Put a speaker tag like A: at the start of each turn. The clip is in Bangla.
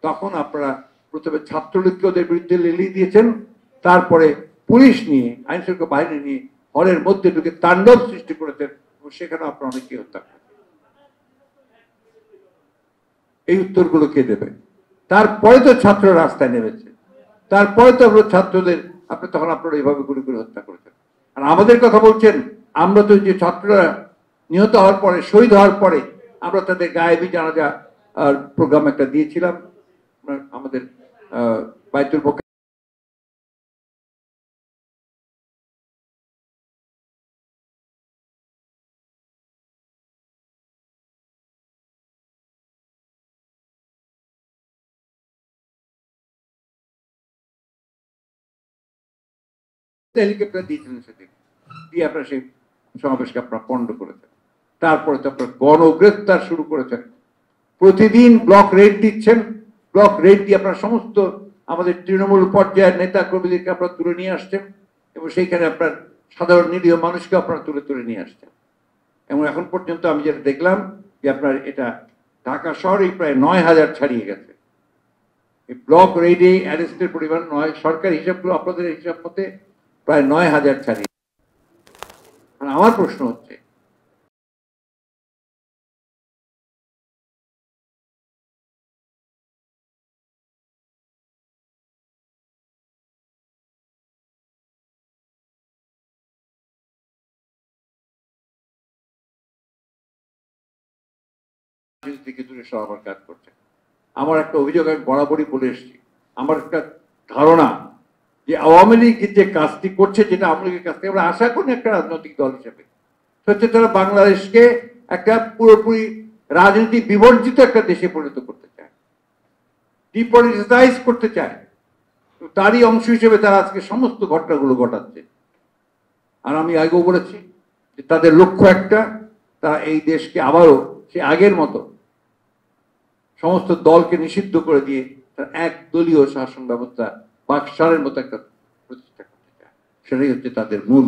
A: তখন আপনারা প্রথমে ছাত্রলীগকে ওদের বিরুদ্ধে লেলিয়ে দিয়েছেন, তারপরে পুলিশ নিয়ে আইন শৃঙ্খলা বাহিনী নিয়ে হলের মধ্যে ঢুকে তাণ্ডব সৃষ্টি করেছেন এবং সেখানে আপনারা অনেকে হত্যা করেন। এই উত্তরগুলো কে দেবে? তারপরে তো ছাত্র রাস্তায় নেমেছে, তারপরে তো আপনার ছাত্রদের তখন আপনারা এইভাবে গুলি করে হত্যা করেছেন। আর আমাদের কথা বলছেন, আমরা তো যে ছাত্ররা নিহত হওয়ার পরে, শহীদ হওয়ার পরে আমরা তাদের গায়েবী জানাজা প্রোগ্রাম একটা দিয়েছিলাম আমাদের বাইতুল পক্ষে। হেলিকপ্টার দিয়েছিলেন সেদিন, দিয়ে আপনারা সেই সমাবেশকে আপনারা পণ্ড করেছেন। তারপরে তো আপনার গণগ্রেফতার শুরু করেছেন, প্রতিদিন ব্লক রেড দিচ্ছেন, ব্লক রেড দিয়ে আপনার সমস্ত আমাদের তৃণমূল পর্যায়ের নেতা কর্মীদেরকে আপনারা তুলে নিয়ে আসছেন এবং সেইখানে আপনার সাধারণ নিরীহ মানুষকে আপনারা তুলে নিয়ে আসছেন। এবং এখন পর্যন্ত আমি যেটা দেখলাম যে আপনার এটা ঢাকা শহরেই প্রায় 9,000 ছাড়িয়ে গেছে। এই ব্লক রেডে অ্যারেস্টের পরিমাণ সরকারি হিসাবগুলো আপনাদের হিসাব মতে প্রায় 9,000 ছাড়িয়ে। আমার প্রশ্ন হচ্ছে, থেকে দূরে সবার কাজ করছে। আমার একটা অভিযোগ আমি বরাবরই বলে এসেছি, আমার একটা ধারণা যে আওয়ামী লীগ যে কাজটি করছে, যেটা আওয়ামী লীগের কাছ থেকে আমরা আশা করি একটা রাজনৈতিক দল হিসেবে, হচ্ছে তারা বাংলাদেশকে একটা পুরোপুরি রাজনীতি বিবর্জিত একটা দেশে পরিণত করতে চায়, ডিপলিটিসাইজ করতে চায়। তারই অংশ হিসেবে তারা আজকে সমস্ত ঘটনাগুলো ঘটাচ্ছে। আর আমি আগেও বলেছি যে তাদের লক্ষ্য একটা, তারা এই দেশকে আবারও সে আগের মতো সমস্ত দলকে নিষিদ্ধ করে দিয়ে তার একদলীয় শাসন ব্যবস্থা বাকশালের মতো একটা প্রতিষ্ঠা করতে চায়। সেটাই হচ্ছে তাদের মূল